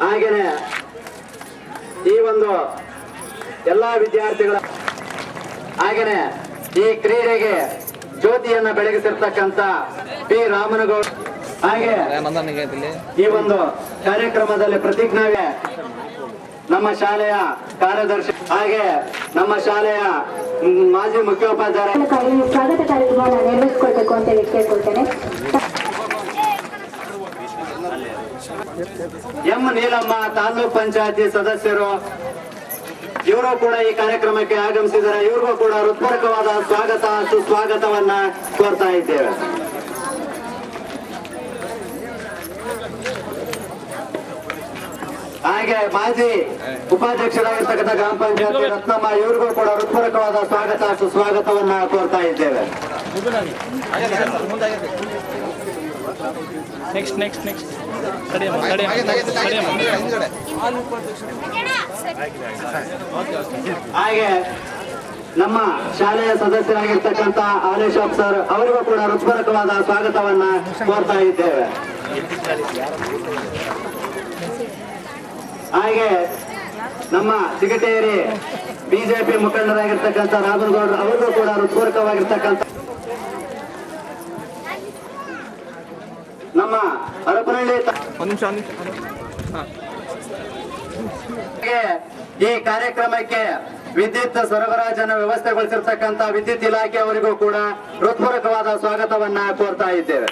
ಹಾಗೇನೆ ಈ ಒಂದು ಎಲ್ಲಾ ವಿದ್ಯಾರ್ಥಿಗಳ ಹಾಗೇನೆ ಈ ಕ್ರೀಡೆಗೆ ಜ್ಯೋತಿಯನ್ನ ಬೆಳಗಿಸಿರ್ತಕ್ಕಂಥ ಪಿ ರಾಮನಗೌಡ ಹಾಗೆ ಈ ಒಂದು ಕಾರ್ಯಕ್ರಮದಲ್ಲಿ ಪ್ರತಿಜ್ಞಾಗೆ ನಮ್ಮ ಶಾಲೆಯ ಕಾರ್ಯದರ್ಶಿ ಹಾಗೆ ನಮ್ಮ ಶಾಲೆಯ ಮಾಜಿ ಮುಖ್ಯೋಪಾಧ್ಯಾಯ ಸ್ವಾಗತ ಕಾರ್ಯಕ್ರಮ ನೆರವೇರಿಸಿಕೊಳ್ಬೇಕು ಅಂತ ಕೇಳ್ಕೊಳ್ತೇನೆ. ಎಂ ನೀಲಮ್ಮ ತಾಲೂಕ್ ಪಂಚಾಯತಿ ಸದಸ್ಯರು ಇವರು ಕೂಡ ಈ ಕಾರ್ಯಕ್ರಮಕ್ಕೆ ಆಗಮಿಸಿದ್ದಾರೆ. ಇವ್ರಿಗೂ ಕೂಡ ಹೃತ್ಪೂರ್ವಕವಾದ ಸ್ವಾಗತ ಸುಸ್ವಾಗತವನ್ನ ಕೋರ್ತಾ ಇದ್ದೇವೆ. ಹಾಗೆ ಮಾಜಿ ಉಪಾಧ್ಯಕ್ಷರಾಗಿರ್ತಕ್ಕಂಥ ಗ್ರಾಮ ಪಂಚಾಯತಿ ರತ್ನಮ್ಮ ಇವ್ರಿಗೂ ಕೂಡ ಹೃತ್ಪೂರ್ವಕವಾದ ಸ್ವಾಗತ ಸುಸ್ವಾಗತವನ್ನ ಕೋರ್ತಾ ಇದ್ದೇವೆ. ಹಾಗೆ ನಮ್ಮ ಶಾಲೆಯ ಸದಸ್ಯರಾಗಿರ್ತಕ್ಕಂಥ ಆಲೇಶಾಪ್ ಸರ್ ಅವರಿಗೂ ಕೂಡ ಹೃತ್ಪೂರ್ವಕವಾದ ಸ್ವಾಗತವನ್ನ ಕೋರ್ತಾ ಇದ್ದೇವೆ. ಹಾಗೆ ನಮ್ಮ ಚಿಗಟೇರಿ ಬಿಜೆಪಿ ಮುಖಂಡರಾಗಿರ್ತಕ್ಕಂಥ ರಾಮನಗೌಡರು ಅವರಿಗೂ ಕೂಡ ಹೃತ್ಪೂರ್ವಕವಾಗಿರ್ತಕ್ಕಂಥ ನಮ್ಮ ಹರಪನಹಳ್ಳಿ ಈ ಕಾರ್ಯಕ್ರಮಕ್ಕೆ ವಿದ್ಯುತ್ ಸರಬರಾಜನ್ನು ವ್ಯವಸ್ಥೆಗೊಳಿಸಿರ್ತಕ್ಕಂಥ ವಿದ್ಯುತ್ ಇಲಾಖೆಯವರಿಗೂ ಕೂಡ ಹೃತ್ಪೂರ್ವಕವಾದ ಸ್ವಾಗತವನ್ನ ಕೋರ್ತಾ ಇದ್ದೇವೆ.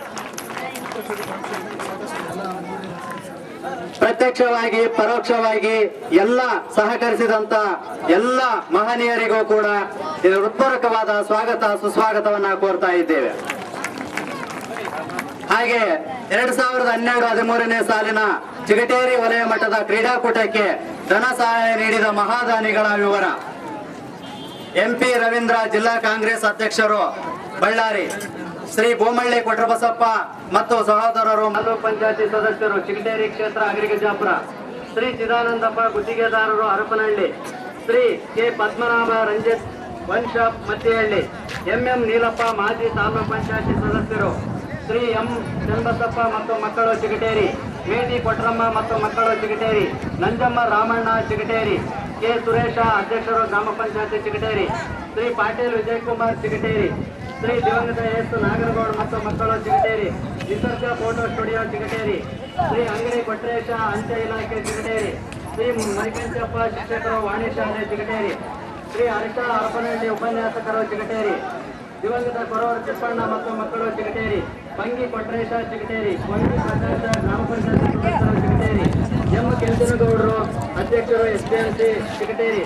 ಪ್ರತ್ಯಕ್ಷವಾಗಿ ಪರೋಕ್ಷವಾಗಿ ಎಲ್ಲ ಸಹಕರಿಸಿದಂತ ಎಲ್ಲ ಮಹನೀಯರಿಗೂ ಕೂಡ ಹೃತ್ಪೂರ್ವಕವಾದ ಸ್ವಾಗತ ಸುಸ್ವಾಗತವನ್ನ ಕೋರ್ತಾ ಇದ್ದೇವೆ. ಹಾಗೆ 2012-13ನೇ ಸಾಲಿನ ಚಿಗಟೇರಿ ವಲಯ ಮಟ್ಟದ ಕ್ರೀಡಾಕೂಟಕ್ಕೆ ಧನ ಸಹಾಯ ನೀಡಿದ ಮಹಾದಾನಿಗಳ ವಿವರ ಎಂಪಿ ರವೀಂದ್ರ ಜಿಲ್ಲಾ ಕಾಂಗ್ರೆಸ್ ಅಧ್ಯಕ್ಷರು ಬಳ್ಳಾರಿ, ಶ್ರೀ ಬೋಮಳ್ಳಿ ಕೊಟ್ರಬಸಪ್ಪ ಮತ್ತು ಸಹೋದರರು ತಾಲೂಕ್ ಪಂಚಾಯತಿ ಸದಸ್ಯರು ಚಿಗಟೇರಿ ಕ್ಷೇತ್ರ ಅಗರಿಗಜಾಪುರ, ಶ್ರೀ ಚಿದಾನಂದಪ್ಪ ಗುತ್ತಿಗೆದಾರರು ಹರಪನಹಳ್ಳಿ, ಶ್ರೀ ಕೆ ಪದ್ಮನಾಭ ರಂಜಿತ್ ವನ್ಶಾಪ್ ಮತ್ತಿಹಳ್ಳಿ, ಎಂಎಂ ನೀಲಪ್ಪ ಮಾಜಿ ತಾಲೂಕ್ ಪಂಚಾಯತಿ ಸದಸ್ಯರು, ಶ್ರೀ ಎಂ ಚನ್ನಬಸಪ್ಪ ಮತ್ತು ಮಕ್ಕಳು ಚಿಗಟೇರಿ, ಮೇಟಿ ಕೊಟ್ರಮ್ಮ ಮತ್ತು ಮಕ್ಕಳು ಚಿಗಟೇರಿ, ನಂಜಮ್ಮ ರಾಮಣ್ಣ ಚಿಗಟೇರಿ, ಕೆ ಸುರೇಶ ಅಧ್ಯಕ್ಷರು ಗ್ರಾಮ ಪಂಚಾಯತಿ ಚಿಗಟೇರಿ, ಶ್ರೀ ಪಾಟೀಲ್ ವಿಜಯಕುಮಾರ್ ಚಿಗಟೇರಿ, ಶ್ರೀ ದಿವಂಗತ ಎಸ್ ನಾಗರಗೌಡ ಮತ್ತು ಮಕ್ಕಳು ಚಿಗಟೇರಿ, ನಿಸರ್ಗ ಫೋಟೋ ಸ್ಟುಡಿಯೋ ಚಿಗಟೇರಿ, ಶ್ರೀ ಅಂಗಡಿ ಕೊಟ್ರೇಶ ಅಂಚೆ ಇಲಾಖೆ ಚಿಗಟೇರಿ, ಶ್ರೀ ಮರಿಕಂಚಪ್ಪ ಶಿಕ್ಷಕರು ವಾಣಿ ಶಾಲೆ ಚಿಗಟೇರಿ, ಶ್ರೀ ಹರ್ಷ ಹರಪನಹಳ್ಳಿ ಉಪನ್ಯಾಸಕರು ಚಿಗಟೇರಿ, ದಿವಂಗತ ಕೊರವರ ತಿಪ್ಪಣ್ಣ ಮತ್ತು ಮಕ್ಕಳು ಚಿಗಟೇರಿ, ಬಂಗಿ ಕೊಟ್ರೇಶ ಚಿಗಟೇರಿ, ಕೊಂಗಿ ಪ್ರಕಾಶ ಗ್ರಾಮ ಪಂಚಾಯತ್ ಸದಸ್ಯರು ಚಿಗಟೇರಿ, ಎಂ ಕೆಂಚನಗೌಡರು ಅಧ್ಯಕ್ಷರು ಎಸ್ಬಿಎಂಸಿ ಚಿಗಟೇರಿ,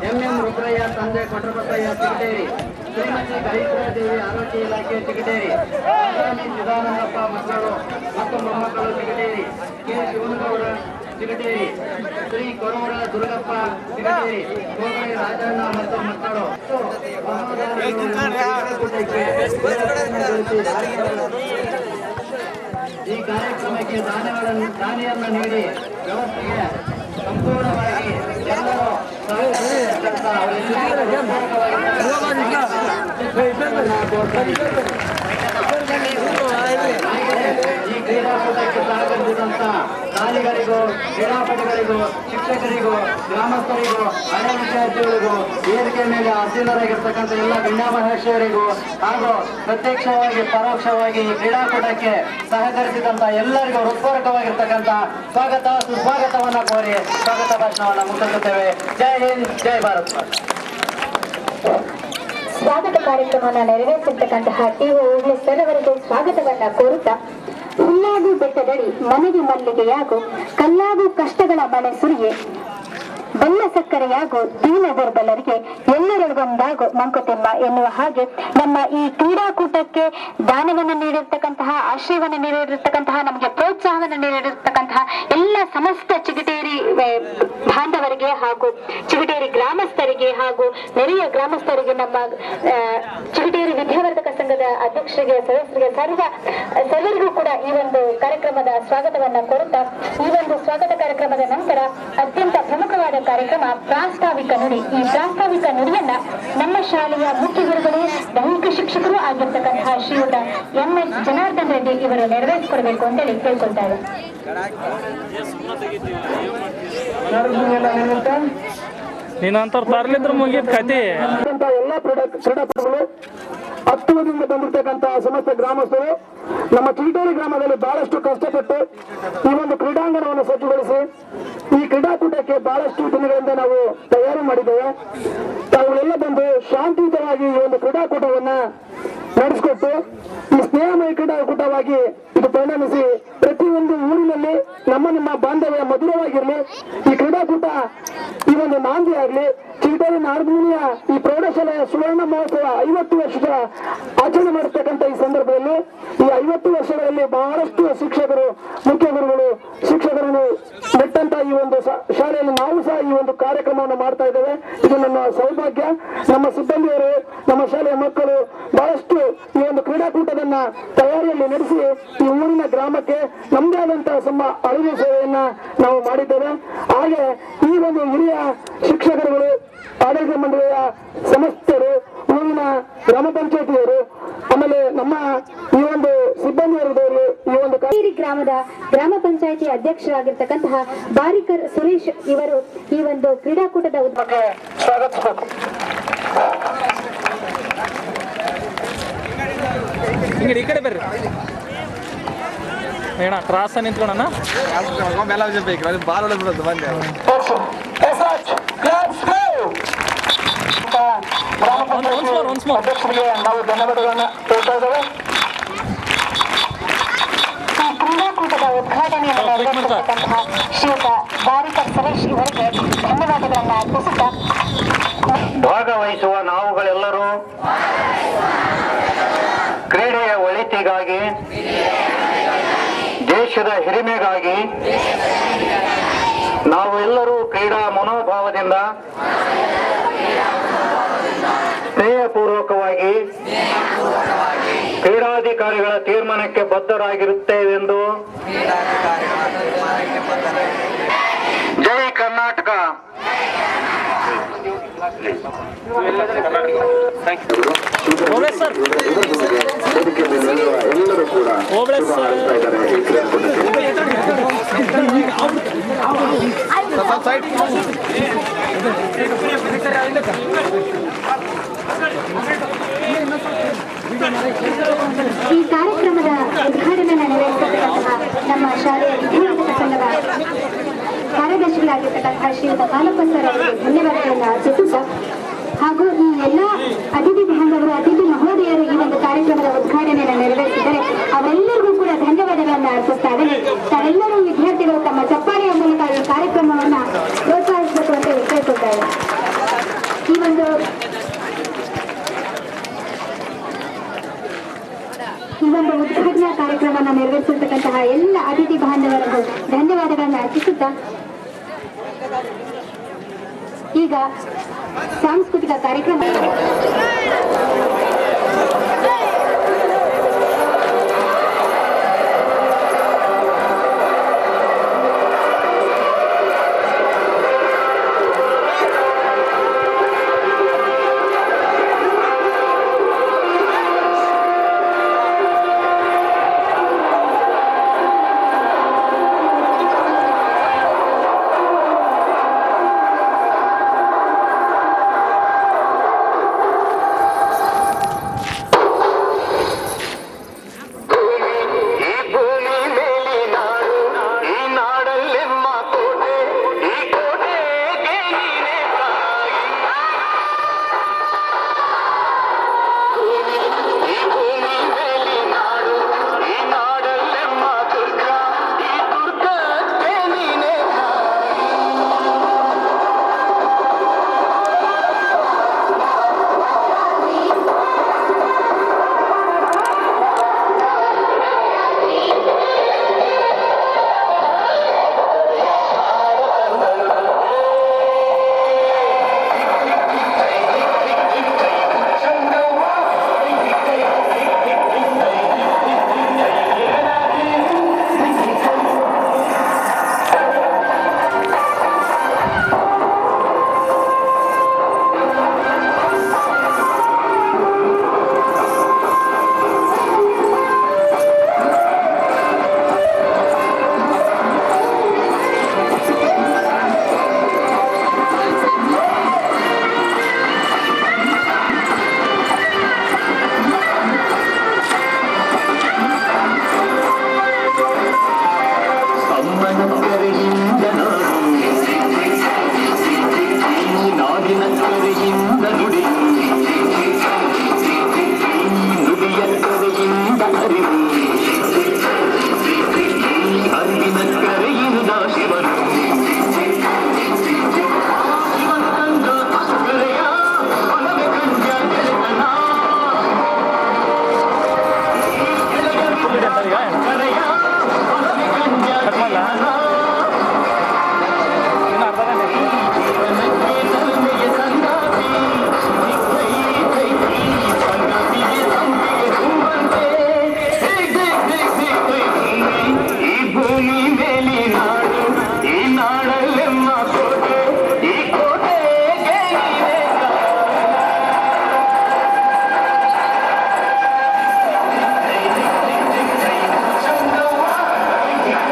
ಎಂಎಂ ರುದ್ರಯ್ಯ ತಂದೆ ಕೊಟ್ರಬಸಯ್ಯ ಚಿಗಟೇರಿ, ಶ್ರೀಮತಿ ಗಾಯತ್ರಾದೇವಿ ಆರೋಗ್ಯ ಇಲಾಖೆ ಚಿಗಟೇರಿ, ಚಿದಾನಂದಪ್ಪ ಮಕ್ಕಳು ಮತ್ತು ಮೊಮ್ಮಕ್ಕಳು ಚಿಗಟೇರಿ, ಕೆ ಶಿವನಗೌಡ ಚಿಗಟೇರಿ, ಶ್ರೀ ಕೊರವರ ದುರ್ಗಪ್ಪ ಚಿಗಟೇರಿ, ಕೋಗಳಿ ರಾಜಣ್ಣ ಮತ್ತು ಮಕ್ಕಳು ಈ ಕಾರ್ಯಕ್ರಮಕ್ಕೆ ದಾನಿಯನ್ನು ನೀಡಿ ವ್ಯವಸ್ಥೆಗೆ ಸಂಪೂರ್ಣವಾಗಿ ಎಲ್ಲರೂ ಈ ಕ್ರೀಡಾಕೂಟಕ್ಕೆ ಸಹಕರಿಸಿದಂತ ತಾಲಿಗರಿಗೂ ಕ್ರೀಡಾಪಟುಗಳಿಗೂ ಶಿಕ್ಷಕರಿಗೂ ಗ್ರಾಮಸ್ಥರಿಗೂ ಹಳೆ ವಿದ್ಯಾರ್ಥಿಗಳಿಗೂ ವೇದಿಕೆ ಮೇಲೆ ಅಧೀನರಾಗಿರ್ತಕ್ಕಂಥ ಎಲ್ಲ ಗಣ್ಯ ಮಹೇಶ್ವರಿಗೂ ಹಾಗೂ ಪ್ರತ್ಯಕ್ಷವಾಗಿ ಪರೋಕ್ಷವಾಗಿ ಈ ಕ್ರೀಡಾಕೂಟಕ್ಕೆ ಸಹಕರಿಸಿದಂತ ಎಲ್ಲರಿಗೂ ಹೃತ್ಪೂರ್ವಕವಾಗಿರ್ತಕ್ಕಂಥ ಸ್ವಾಗತ ಸುಸ್ವಾಗತವನ್ನ ಕೋರಿ ಸ್ವಾಗತ ಭಾಷಣವನ್ನ ಮುಗಿಸುತ್ತೇವೆ. ಜೈ ಹಿಂದ್, ಜೈ ಭಾರತ್. ಸ್ವಾಗತ ಕಾರ್ಯಕ್ರಮವನ್ನು ನೆರವೇರಿಸಿರ್ತಕ್ಕಂತಹ ಟಿ.ಒ. ಓಗ್ಲೆ ಸರ್ ಅವರಿಗೆ ಸ್ವಾಗತವನ್ನ ಕೋರುತ್ತಾ, ಹುಲ್ಲಾಗು ಬೆಟ್ಟದಡಿ ಮನೆಗೆ ಮಲ್ಲಿಗೆಯಾಗು, ಕಲ್ಲಾಗು ಕಷ್ಟಗಳ ಮನೆ ಸುರಿಯೆ, ಬೆಲ್ಲ ಸಕ್ಕರೆಯಾಗು ದೀನ ದುರ್ಬಲರಿಗೆ, ಎಲ್ಲರಿಗೊಂದಾಗು ಮಂಕುತಿಮ್ಮ ಎನ್ನುವ ಹಾಗೆ ನಮ್ಮ ಈ ಕ್ರೀಡಾಕೂಟಕ್ಕೆ ದಾನವನ್ನು ನೀಡಿರ್ತಕ್ಕಂತಹ, ಆಶ್ರಯವನ್ನು ನೀಡಿರ್ತಕ್ಕಂತಹ, ನಮಗೆ ಪ್ರೋತ್ಸಾಹವನ್ನು ನೀಡಿರ್ತಕ್ಕಂತಹ ಎಲ್ಲ ಸಮಸ್ತ ಚಿಗಟೇರಿ ಬಾಂಧವರಿಗೆ ಹಾಗೂ ಚಿಗಟೇರಿ ಗ್ರಾಮಸ್ಥರಿಗೆ ಹಾಗೂ ನೆರೆಯ ಗ್ರಾಮಸ್ಥರಿಗೆ, ನಮ್ಮ ಚಿಗಟೇರಿ ವಿದ್ಯಾವರ್ಧಕ ಸಂಘದ ಅಧ್ಯಕ್ಷರಿಗೆ, ಸದಸ್ಯರಿಗೆ, ಸರ್ವರಿಗೂ ಕೂಡ ಈ ಒಂದು ಕಾರ್ಯಕ್ರಮದ ಸ್ವಾಗತವನ್ನ ಕೋರುತ್ತಾ, ಈ ಒಂದು ಸ್ವಾಗತ ಕಾರ್ಯಕ್ರಮದ ನಂತರ ಅತ್ಯಂತ ಪ್ರಮುಖವಾದ ಕಾರ್ಯಕ್ರಮ ಪ್ರಾಸ್ತಾವಿಕ ನುಡಿ. ಈ ಪ್ರಾಸ್ತಾವಿಕ ನುಡಿಯನ್ನ ನಮ್ಮ ಶಾಲೆಯ ಮುಖ್ಯ ಗುರುಗಳು, ದೈಹಿಕ ಶಿಕ್ಷಕರು ಆಗಿರ್ತಕ್ಕಂತಹ ಶ್ರೀಯುತ MS ಜನಾರ್ದನ್ ರೆಡ್ಡಿ ಇವರು ನೆರವೇರಿಸಿಕೊಡ್ಬೇಕು ಅಂತೇಳಿ ಕೇಳ್ಕೊಳ್ತಾರೆ. ನೀನಂತ ತರ್ಲಿದ್ರು ಮುಗಿದ ಕತೆ. ಎಲ್ಲ ಕ್ರೀಡಾಪಟುಗಳು, ಹತ್ತುವದಿಂದ ಬಂದಿರತಕ್ಕಂತಹ ಸಮಸ್ತ ಗ್ರಾಮಸ್ಥರು ನಮ್ಮ ಚಿಗಟೇರಿ ಗ್ರಾಮದಲ್ಲಿ ಬಹಳಷ್ಟು ಕಷ್ಟಪಟ್ಟು ಈ ಒಂದು ಕ್ರೀಡಾಂಗಣವನ್ನು ಸಜ್ಜುಗೊಳಿಸಿ ಈ ಕ್ರೀಡಾಕೂಟಕ್ಕೆ ಬಹಳಷ್ಟು ದಿನಗಳಿಂದ ನಾವು ತಯಾರಿ ಮಾಡಿದ್ದೇವೆ. ತಾವುಗಳೆಲ್ಲ ಬಂದು ಶಾಂತಿಯುತವಾಗಿ ಈ ಒಂದು ಕ್ರೀಡಾಕೂಟವನ್ನ ನಡೆಸಿಕೊಟ್ಟು ಈ ಸ್ನೇಹಮಯ ಕ್ರೀಡಾಕೂಟವಾಗಿ ಇದು ಪರಿಣಮಿಸಿ ಪ್ರತಿಯೊಂದು ಊರಿನಲ್ಲಿ ನಮ್ಮ ಬಾಂಧವ್ಯ ಮಧುರವಾಗಿರಲಿ. ಈ ಕ್ರೀಡಾಕೂಟ ಈ ಒಂದು ನಾಂದಿ ಆಗಲಿ. ಚಿಗಟೇರಿ ನಾಡಮುನಿಯ ಈ ಪ್ರೌಢಶಾಲೆಯ ಸುವರ್ಣ ಮಹೋತ್ಸವ 50 ವರ್ಷದ ಆಚರಣೆ ಮಾಡಿರ್ತಕ್ಕಂಥ ಈ ಸಂದರ್ಭದಲ್ಲಿ ಈ 50 ವರ್ಷಗಳಲ್ಲಿ ಬಹಳಷ್ಟು ಶಿಕ್ಷಕರು, ಮುಖ್ಯ ಗುರುಗಳು, ಶಿಕ್ಷಕರನ್ನು ಬಿಟ್ಟಂತ ಈ ಒಂದು ಶಾಲೆಯಲ್ಲಿ ನಾವು ಸಹ ಈ ಒಂದು ಕಾರ್ಯಕ್ರಮವನ್ನು ಮಾಡ್ತಾ ಇದ್ದೇವೆ. ಇದು ನನ್ನ ಸೌಭಾಗ್ಯ. ನಮ್ಮ ಸಿಬ್ಬಂದಿಯವರು, ನಮ್ಮ ಶಾಲೆಯ ಮಕ್ಕಳು ಬಹಳಷ್ಟು ಈ ಒಂದು ಕ್ರೀಡಾಕೂಟದನ್ನ ತಯಾರಿಯಲ್ಲಿ ನಡೆಸಿ ಈ ಊರಿನ ಗ್ರಾಮಕ್ಕೆ ನಮ್ಮದೇ ಆದಂತಹ ಅರಿವು ಸೇವೆಯನ್ನ ನಾವು ಮಾಡಿದ್ದೇವೆ. ಹಾಗೆ ಈ ಒಂದು ಹಿರಿಯ ಶಿಕ್ಷಕರುಗಳು, ಆಡಳಿತ ಮಂಡಳಿಯ ಸಮಸ್ತರು, ಊರಿನ ಗ್ರಾಮ ಪಂಚಾಯತಿಯವರು, ಆಮೇಲೆ ನಮ್ಮ ಈ ಒಂದು ಸಿಬ್ಬಂದಿಯವರು, ಈ ಒಂದು ಗ್ರಾಮದ ಗ್ರಾಮ ಪಂಚಾಯತಿ ಅಧ್ಯಕ್ಷರಾಗಿರ್ತಕ್ಕಂತಹ ಬಾರಿಕರ್ ಸುರೇಶ್ ಇವರು ಈ ಒಂದು ಕ್ರೀಡಾಕೂಟದ ಬಗ್ಗೆ ಸ್ವಾಗತಿಸಬೇಕು. ಈ ಕಡೆ ಬರ್ರಿ ಏನ ಕ್ರಾಸ ನಿಂತ್ಕೊಳ್ಳೋಣ. ಅಧ್ಯಕ್ಷರಿಗೆ ನಾವು ಧನ್ಯವಾದಗಳನ್ನ ಹೇಳ್ತಾ ಇದ್ದೇವೆ. ಈ ಕ್ರೀಡಾಕೂಟದ ಉದ್ಘಾಟನೆಯನ್ನು ನೆರವೇರಿಸಿರ್ತಕ್ಕಂತಹ ಶ್ರೀಯುತ ಬಾರಿಕರ್ ಸುರೇಶ್ ಇವರಿಗೆ ಧನ್ಯವಾದಗಳನ್ನ ಅರ್ಪಿಸುತ್ತಾ, ಭಾಗವಹಿಸುವ ನಾವುಗಳೆಲ್ಲರೂ ಕ್ರೀಡೆಯ ಒಳಿತಿಗಾಗಿ, ದೇಶದ ಹಿರಿಮೆಗಾಗಿ ನಾವು ಎಲ್ಲರೂ ಕ್ರೀಡಾ ಮನೋಭಾವದಿಂದ ಸ್ನೇಹಪೂರ್ವಕವಾಗಿ ಕ್ರೀಡಾಧಿಕಾರಿಗಳ ತೀರ್ಮಾನಕ್ಕೆ ಬದ್ಧರಾಗಿರುತ್ತೇವೆಂದು ಜೈ ಕರ್ನಾಟಕ. ಎಲ್ಲರೂ ಕೂಡ ಈ ಕಾರ್ಯಕ್ರಮದ ಉದ್ಘಾಟನೆಯನ್ನು ನೆರವೇರಿಸಿರ್ತಕ್ಕಂತಹ ನಮ್ಮ ಶಾಲೆಯ ವಿದ್ಯಾರ್ಥಿ ಸಂಘದ ಕಾರ್ಯದರ್ಶಿಗಳಾಗಿರ್ತಕ್ಕಂತಹ ಶ್ರೀಯುತ ಬಾಲಪ್ಪ ಸರ್ ಅವರಿಗೆ ಧನ್ಯವಾದಗಳನ್ನು ಅರ್ಪಿಸುತ್ತಾ, ಹಾಗೂ ಈ ಎಲ್ಲ ಅತಿಥಿ ಬಾಂಧವರು, ಅತಿಥಿ ಮಹೋದಯರು ಈ ಒಂದು ಕಾರ್ಯಕ್ರಮದ ಉದ್ಘಾಟನೆಯನ್ನು ನೆರವೇರಿಸಿದರೆ ಅವರೆಲ್ಲರಿಗೂ ಕೂಡ ಧನ್ಯವಾದಗಳನ್ನು ಅರ್ಪಿಸ್ತಾರೆ. ತಾವೆಲ್ಲರೂ ವಿದ್ಯಾರ್ಥಿಗಳು ತಮ್ಮ ಚಪ್ಪಾಳೆಯ ಮೂಲಕ ಈ ಕಾರ್ಯಕ್ರಮವನ್ನು ಪ್ರೋತ್ಸಾಹಿಸಬೇಕು ಅಂತ ಕೇಳ್ಕೊಳ್ತಾರೆ. ಈ ಒಂದು ಉದ್ಘಾಟನಾ ಕಾರ್ಯಕ್ರಮವನ್ನು ನೆರವೇರಿಸಿರ್ತಕ್ಕಂತಹ ಎಲ್ಲ ಅತಿಥಿ ಬಾಂಧವರಿಗೂ ಧನ್ಯವಾದಗಳನ್ನು ಅರ್ಪಿಸುತ್ತಾ, ಈಗ ಸಾಂಸ್ಕೃತಿಕ ಕಾರ್ಯಕ್ರಮ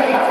Hey!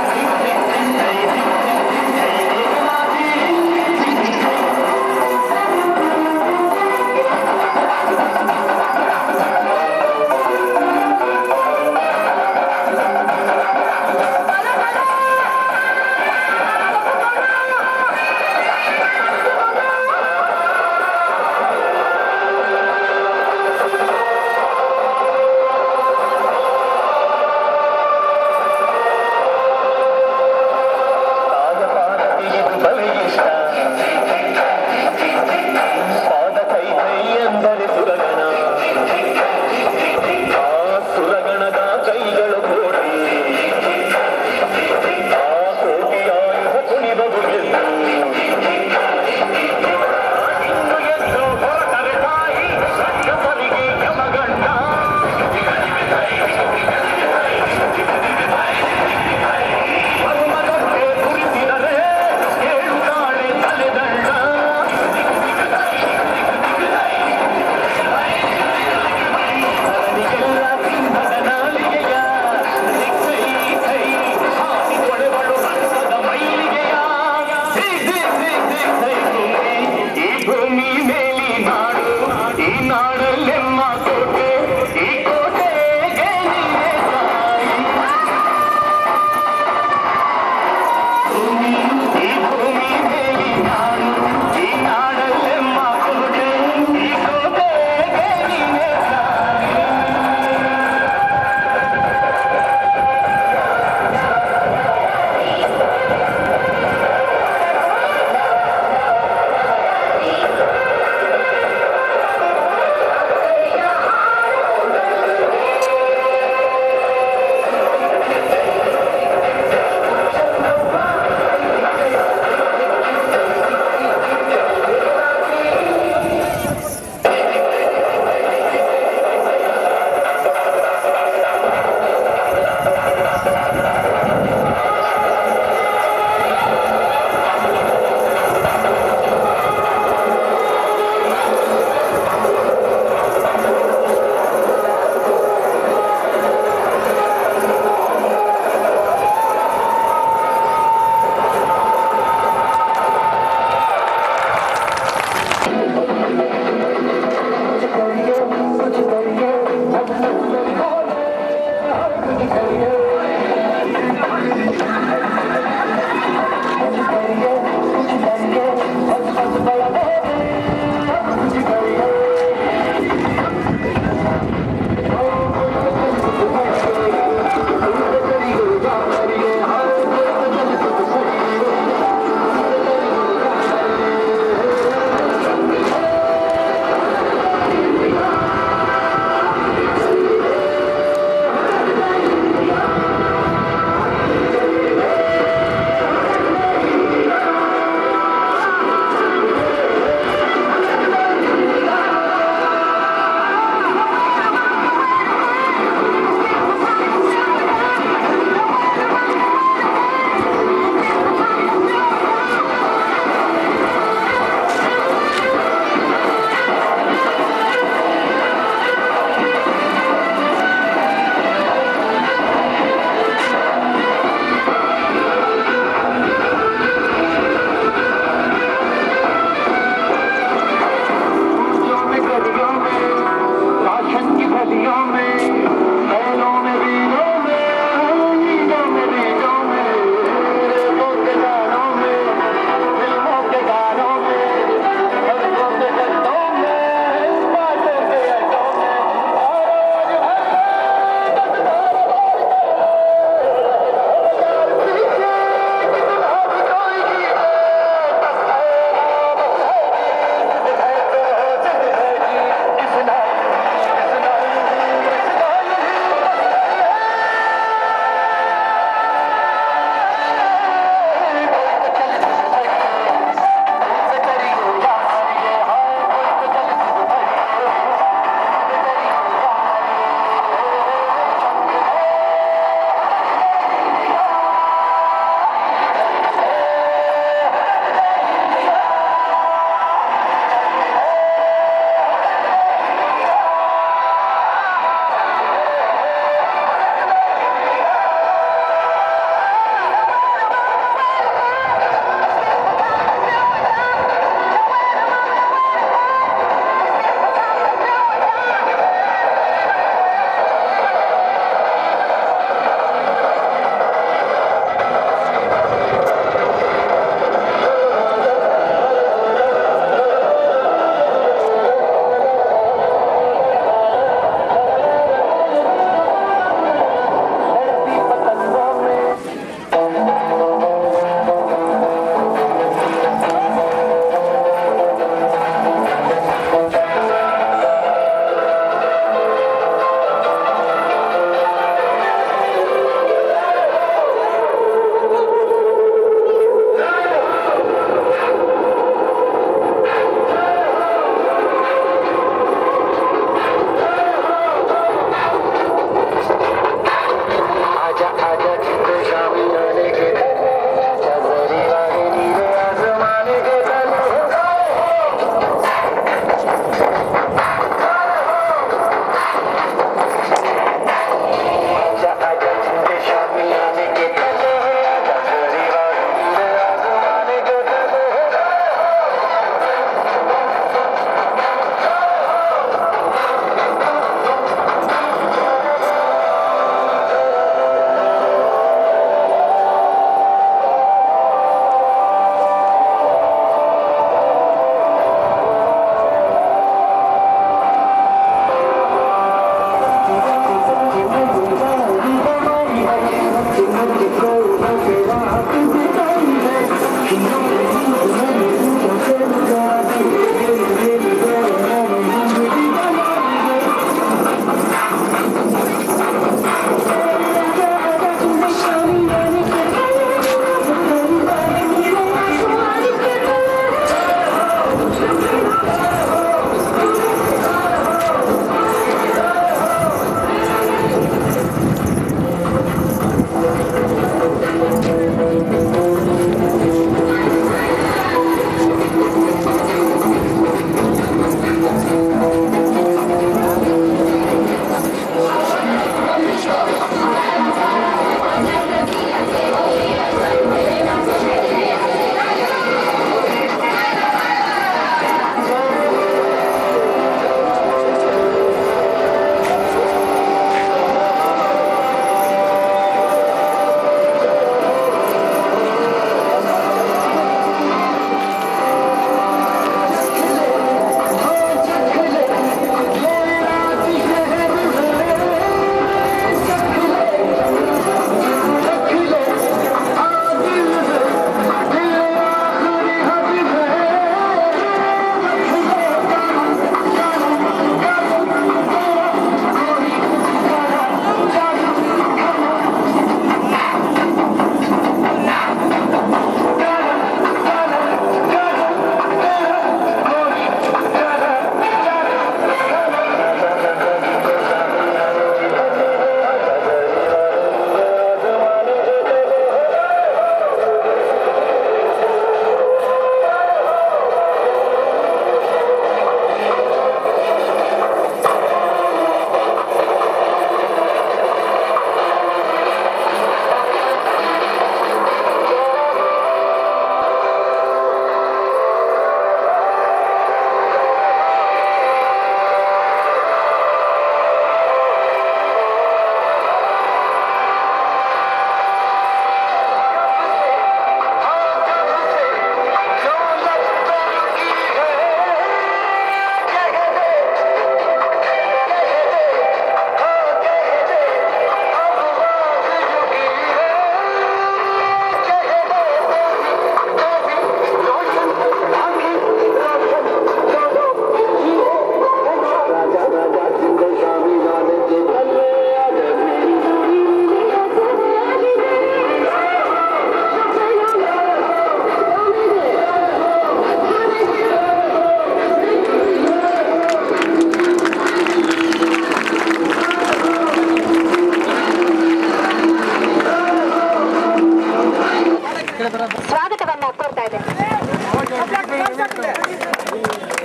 ಸ್ವಾಗತವನ್ನ ಕೋರ್ತಾ ಇದೆ.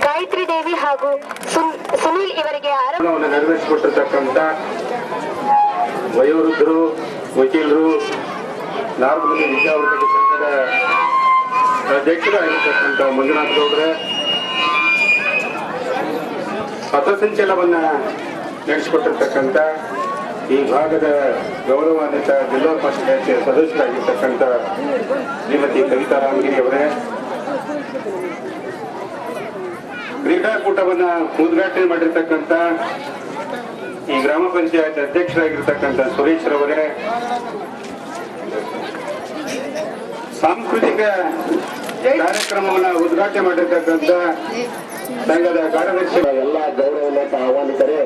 ಗಾಯತ್ರಿ ದೇವಿ ಹಾಗೂ ಸುನೀಲ್ ಇವರಿಗೆ ನೆರವೇರಿಸಿಕೊಟ್ಟಿರ್ತಕ್ಕಂಥ ವಯೋವೃದ್ಧರು, ವಕೀಲರು, ನಾರ್ಮಲಿ ವಿದ್ಯಾವರ್ಗದ ಸಂಘದ ಅಧ್ಯಕ್ಷರಾಗಿರ್ತಕ್ಕಂಥ ಮಂಜುನಾಥ್ ಗೌಡ್ರೆ, ಪಥಸಂಚಲನವನ್ನ ನಡೆಸಿಕೊಟ್ಟಿರ್ತಕ್ಕಂಥ ಈ ಭಾಗದ ಗೌರವಾನ್ವಿತ ಜಿಲ್ಲಾ ಪಂಚಾಯತ್ ಸದಸ್ಯರಾಗಿರ್ತಕ್ಕಂಥ ಶ್ರೀಮತಿ ಕವಿತಾ ರಾಮಗಿರಿ ಅವರೇ, ಕ್ರೀಡಾಕೂಟವನ್ನ ಉದ್ಘಾಟನೆ ಮಾಡಿರ್ತಕ್ಕಂಥ ಈ ಗ್ರಾಮ ಪಂಚಾಯತ್ ಅಧ್ಯಕ್ಷರಾಗಿರ್ತಕ್ಕಂಥ ಸುರೇಶ್ ರವರೇ, ಸಾಂಸ್ಕೃತಿಕ ಕಾರ್ಯಕ್ರಮವನ್ನ ಉದ್ಘಾಟನೆ ಮಾಡಿರ್ತಕ್ಕಂಥ ಸಂಘದ ಕಾರ್ಯದರ್ಶಿ, ಎಲ್ಲ ಗೌರವೋನ್ನತ ಆಹ್ವಾನಿತರೇ,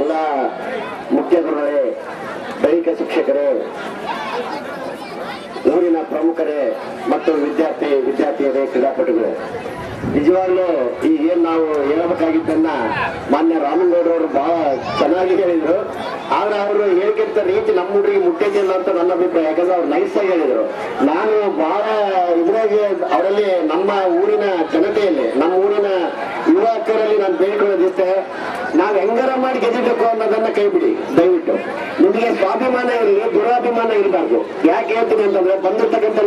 ಎಲ್ಲ ಮುಖ್ಯ ಗುರುಗಳೇ, ದೈಹಿಕ ಶಿಕ್ಷಕರೇ, ಊರಿನ ಪ್ರಮುಖರೇ ಮತ್ತು ವಿದ್ಯಾರ್ಥಿಯರೇ, ಕ್ರೀಡಾಪಟುಗಳೇ, ನಿಜವಾಗ್ಲೂ ಈಗೇನ್ ನಾವು ಹೇಳಬೇಕಾಗಿದ್ದನ್ನ ಮಾನ್ಯ ರಾಮಗೌಡರವರು ಬಹಳ ಚೆನ್ನಾಗಿ ಹೇಳಿದ್ರು. ಆದ್ರೆ ಅವರು ಹೇಳ್ಕಿಂತ ರೀತಿ ನಮ್ಮ ಹುಡುಗಿಗೆ ಮುಟ್ಟೈತಿಲ್ಲ ಅಂತ ನನ್ನ ಅಭಿಪ್ರಾಯ. ಯಾಕಂದ್ರೆ ಅವ್ರು ನೈಸ್ ಆಗಿ ಹೇಳಿದ್ರು. ನಾನು ಬಹಳ ಇದ್ರಾಗೆ ಅವರಲ್ಲಿ ನಮ್ಮ ಊರಿನ ಜನತೆಯಲ್ಲಿ, ನಮ್ಮ ಊರಿನ ಯುವಕರಲ್ಲಿ ನಾನು ಬೇಡ್ಕೊಳ್ಳೋದಿಷ್ಟೇ, ನಾವ್ ಹೆಂಗಾರ ಮಾಡಿ ಗೆಲ್ಲಬೇಕು ಅನ್ನೋದನ್ನ ಕೈ ಬಿಡಿ ದಯವಿಟ್ಟು. ನಿಮಗೆ ಸ್ವಾಭಿಮಾನ ಇರಲಿ, ದುರಾಭಿಮಾನ ಇರಬಾರ್ದು. ಯಾಕೆ ಹೇಳ್ತೀನಿ ಅಂತಂದ್ರೆ ಬಂದಿರ್ತಕ್ಕಂಥ